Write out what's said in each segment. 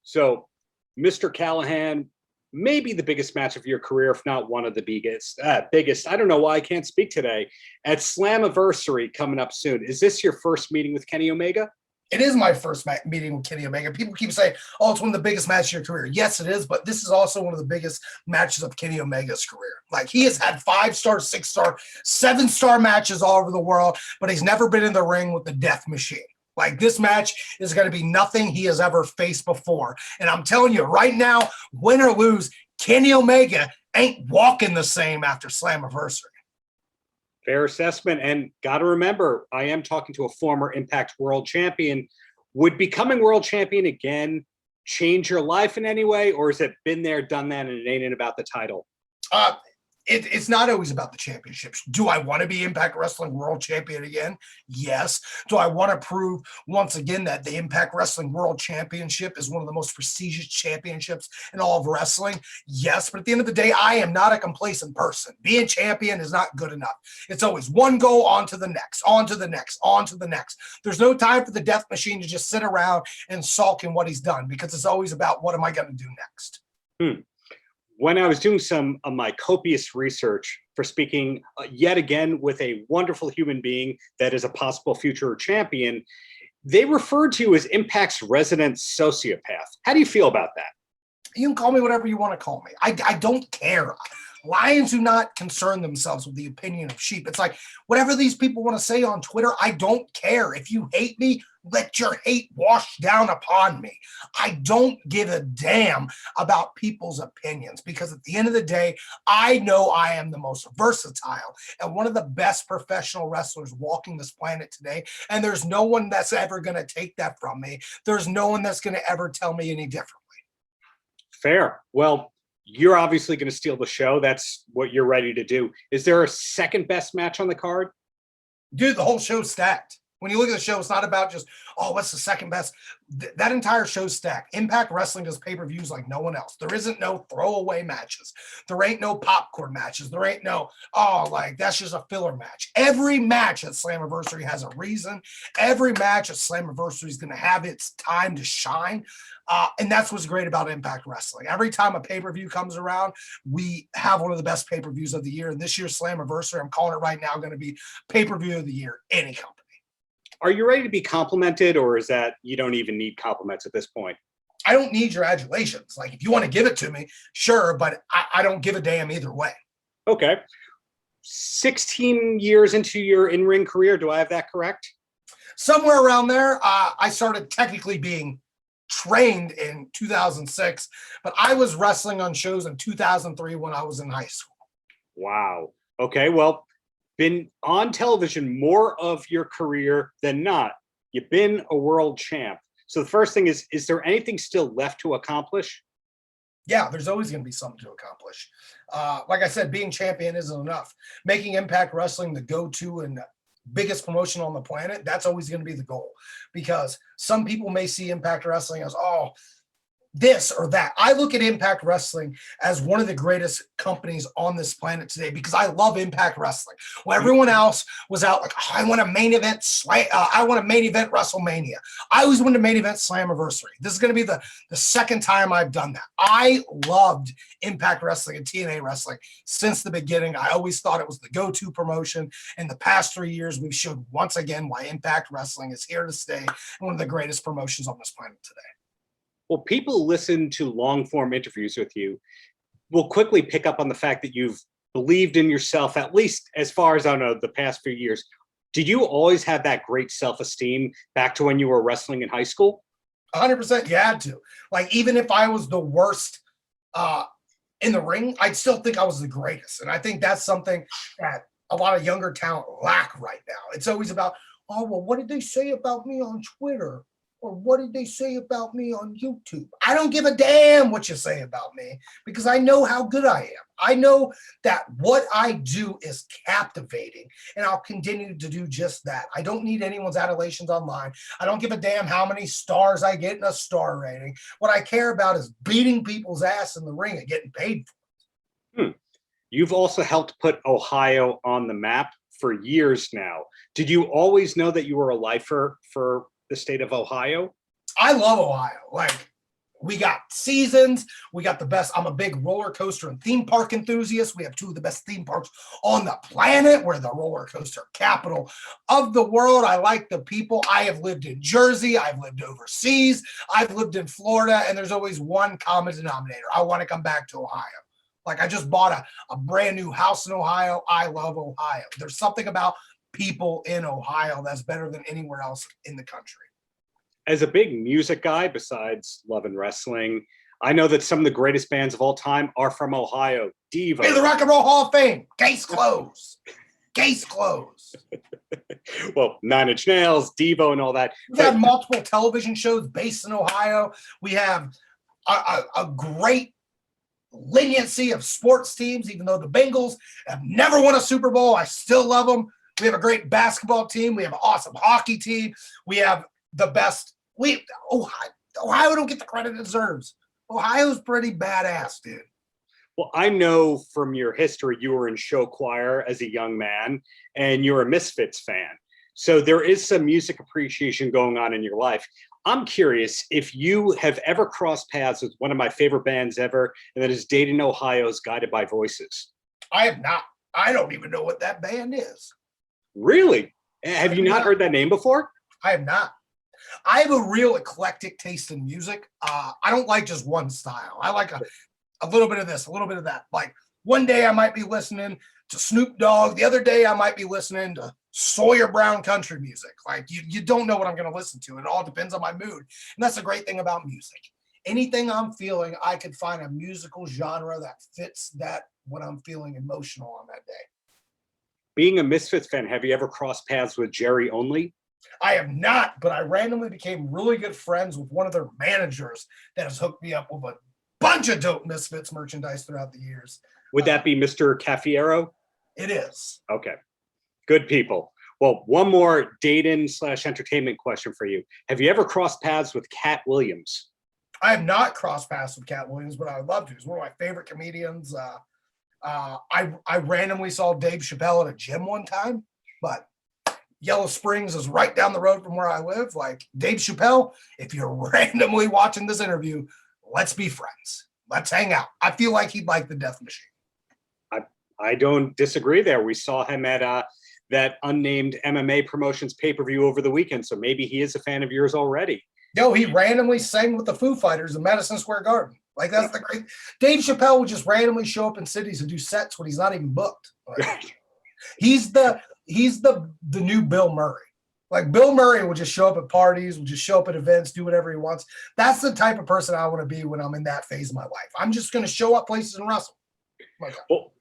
So, Mr. Callihan, maybe the biggest match of your career, if not one of the biggest. Biggest. I don't know why I can't speak today. At Slammiversary coming up soon. Is this your first meeting with Kenny Omega? It is my first meeting with Kenny Omega. People keep saying, oh, it's one of the biggest matches of your career. Yes, it is, but this is also one of the biggest matches of Kenny Omega's career. Like, he has had 5-star, 6-star, 7-star matches all over the world, but he's never been in the ring with the Death Machine. Like, this match is going to be nothing he has ever faced before. And I'm telling you right now, win or lose, Kenny Omega ain't walking the same after Slammiversary. Fair assessment. And got to remember, I am talking to a former Impact World Champion. Would becoming World Champion again change your life in any way? Or has it been there, done that, and it ain't about the title? It's not always about the championships. Do I want to be Impact Wrestling World Champion again? Yes. Do I want to prove once again that the Impact Wrestling World Championship is one of the most prestigious championships in all of wrestling? Yes. But at the end of the day, I am not a complacent person. Being champion is not good enough. It's always one goal, on to the next, on to the next, on to the next. There's no time for the Death Machine to just sit around and sulk in what he's done, because it's always about, what am I going to do next? When I was doing some of my copious research for speaking yet again with a wonderful human being that is a possible future champion, they referred to you as Impact's resident sociopath. How do you feel about that? You can call me whatever you want to call me. I don't care. Lions do not concern themselves with the opinion of sheep. It's like, whatever these people want to say on Twitter, I don't care. If you hate me, let your hate wash down upon me. I don't give a damn about people's opinions, because at the end of the day, I know I am the most versatile and one of the best professional wrestlers walking this planet today. And there's no one that's ever going to take that from me. There's no one that's going to ever tell me any differently. Fair. Well, you're obviously going to steal the show. That's what you're ready to do. Is there a second best match on the card? Dude, the whole show's stacked. When you look at the show, it's not about just, oh, what's the second best? That entire show's stacked. Impact Wrestling does pay-per-views like no one else. There isn't no throwaway matches. There ain't no popcorn matches. There ain't no, oh, like, that's just a filler match. Every match at Slammiversary has a reason. Every match at Slammiversary is going to have its time to shine. And that's what's great about Impact Wrestling. Every time a pay-per-view comes around, we have one of the best pay-per-views of the year. And this year's Slammiversary, I'm calling it right now, going to be pay-per-view of the year, any company. Are you ready to be complimented, or is that you don't even need compliments at this point? I don't need your adulations. Like, if you want to give it to me, sure, but I don't give a damn either way. Okay. 16 years into your in-ring career, do I have that correct? Somewhere around there. I started technically being trained in 2006, but I was wrestling on shows in 2003 when I was in high school. Wow. Okay, well, been on television more of your career than not. You've been a world champ. So the first thing is there anything still left to accomplish? Yeah, there's always going to be something to accomplish. Like I said, being champion isn't enough. Making Impact Wrestling the go-to and biggest promotion on the planet, that's always going to be the goal. Because some people may see Impact Wrestling as, oh, this or that. I look at Impact Wrestling as one of the greatest companies on this planet today, because I love Impact Wrestling. When everyone else was out like, oh, I want a main event, I want a main event WrestleMania. I always wanted to main event Slammiversary. This is going to be the second time I've done that. I loved Impact Wrestling and TNA Wrestling since the beginning. I always thought it was the go-to promotion. In the past 3 years, we've showed once again why Impact Wrestling is here to stay and one of the greatest promotions on this planet today. Well, people listen to long-form interviews with you will quickly pick up on the fact that you've believed in yourself, at least as far as I know, the past few years. Did you always have that great self-esteem back to when you were wrestling in high school? 100%, you had to. Like, even if I was the worst in the ring, I'd still think I was the greatest. And I think that's something that a lot of younger talent lack right now. It's always about, oh, well, what did they say about me on Twitter? Or what did they say about me on YouTube? I don't give a damn what you say about me, because I know how good I am. I know that what I do is captivating, and I'll continue to do just that. I don't need anyone's adulations online. I don't give a damn how many stars I get in a star rating. What I care about is beating people's ass in the ring and getting paid for it. You've also helped put Ohio on the map for years now. Did you always know that you were a lifer for the state of Ohio? I love Ohio. Like, We got seasons. We got the best. I'm a big roller coaster and theme park enthusiast. We have two of the best theme parks on the planet. We're the roller coaster capital of the world. I like the people. I have lived in Jersey. I've lived overseas. I've lived in Florida. And there's always one common denominator. I want to come back to Ohio. Like I just bought a brand new house in Ohio. I love Ohio. There's something about people in Ohio that's better than anywhere else in the country. As a big music guy, besides loving wrestling, I know that some of the greatest bands of all time are from Ohio. Devo. Hey, the Rock and Roll Hall of Fame. Case closed. Case closed. Well, Nine Inch Nails, Devo, and all that. We've had multiple television shows based in Ohio. We have a great leniency of sports teams, even though the Bengals have never won a Super Bowl. I still love them. We have a great basketball team. We have an awesome hockey team. We have the best. Ohio don't get the credit it deserves. Ohio's pretty badass, dude. Well, I know from your history, you were in show choir as a young man, and you're a Misfits fan. So there is some music appreciation going on in your life. I'm curious if you have ever crossed paths with one of my favorite bands ever, and that is Dayton, Ohio's Guided by Voices. I have not. I don't even know what that band is. Really? Have you not heard that name before? I have not. I have a real eclectic taste in music. I don't like just one style. I like a little bit of this, a little bit of that. Like one day I might be listening to Snoop Dogg. The other day I might be listening to Sawyer Brown country music. Like you don't know what I'm going to listen to. It all depends on my mood. And that's the great thing about music. Anything I'm feeling, I could find a musical genre that fits that what I'm feeling emotional on that day. Being a Misfits fan, have you ever crossed paths with Jerry Only? I have not, but I randomly became really good friends with one of their managers that has hooked me up with a bunch of dope Misfits merchandise throughout the years. Would that be Mr. Cafiero? It is. Okay. Good people. Well, one more Dayton/entertainment question for you. Have you ever crossed paths with Cat Williams? I have not crossed paths with Cat Williams, but I would love to. He's one of my favorite comedians. I randomly saw Dave Chappelle at a gym one time, but Yellow Springs is right down the road from where I live. Like Dave Chappelle, if you're randomly watching this interview, let's be friends. Let's hang out. I feel like he'd like the Death Machine. I don't disagree there. We saw him at that unnamed MMA promotions pay-per-view over the weekend, so maybe he is a fan of yours already. Yo, he randomly sang with the Foo Fighters in Madison Square Garden. Like that's the great. Dave Chappelle would just randomly show up in cities and do sets when he's not even booked. Like, he's the new Bill Murray. Like Bill Murray will just show up at parties, will just show up at events, do whatever he wants. That's the type of person I want to be when I'm in that phase of my life. I'm just going to show up places and wrestle.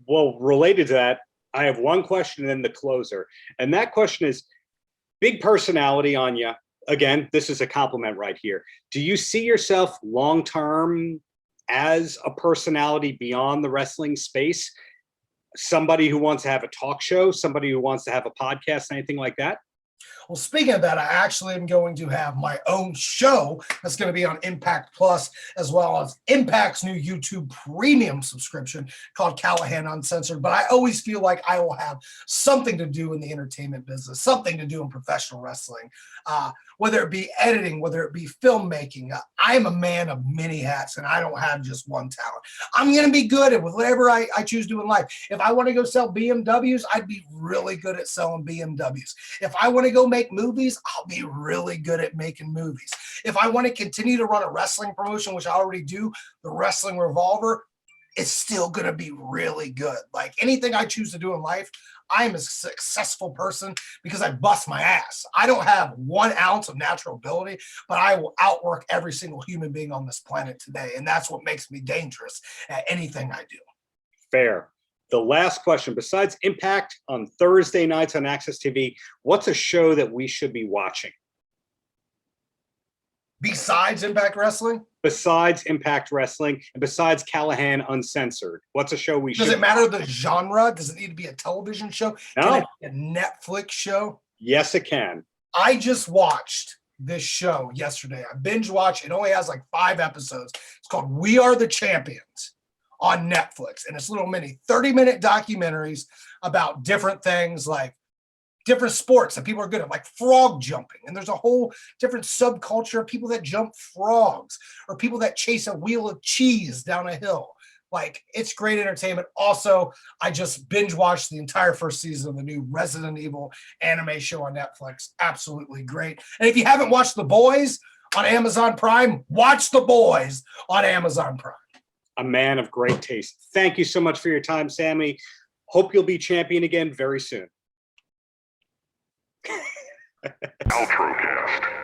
Well, related to that, I have one question and then the closer. And that question is, big personality on you. Again, this is a compliment right here. Do you see yourself long-term as a personality beyond the wrestling space? Somebody who wants to have a talk show, somebody who wants to have a podcast, anything like that? Well, speaking of that, I actually am going to have my own show that's going to be on Impact Plus, as well as Impact's new YouTube premium subscription called Callihan Uncensored. But I always feel like I will have something to do in the entertainment business, something to do in professional wrestling, whether it be editing, whether it be filmmaking. I'm a man of many hats, and I don't have just one talent. I'm going to be good at whatever I choose to do in life. If I want to go sell BMWs, I'd be really good at selling BMWs. If I want to go make movies, I'll be really good at making movies. If I want to continue to run a wrestling promotion, which I already do, the Wrestling Revolver, it's still going to be really good. Like anything I choose to do in life, I'm a successful person because I bust my ass. I don't have 1 ounce of natural ability, but I will outwork every single human being on this planet today. And that's what makes me dangerous at anything I do. Fair. The last question, besides Impact on Thursday nights on Access TV, what's a show that we should be watching? Besides Impact Wrestling? Besides Impact Wrestling and besides Callihan Uncensored, what's a show we should? Does it matter the genre? Does it need to be a television show? No. Can it be a Netflix show? Yes, it can. I just watched this show yesterday. I binge watched. It only has like 5 episodes. It's called We Are the Champions on Netflix. And it's little mini 30-minute documentaries about different things like different sports that people are good at, like frog jumping. And there's a whole different subculture of people that jump frogs or people that chase a wheel of cheese down a hill. Like, it's great entertainment. Also, I just binge watched the entire first season of the new Resident Evil anime show on Netflix. Absolutely great. And if you haven't watched The Boys on Amazon Prime, watch The Boys on Amazon Prime. A man of great taste. Thank you so much for your time, Sami. Hope you'll be champion again very soon. Paltrocast.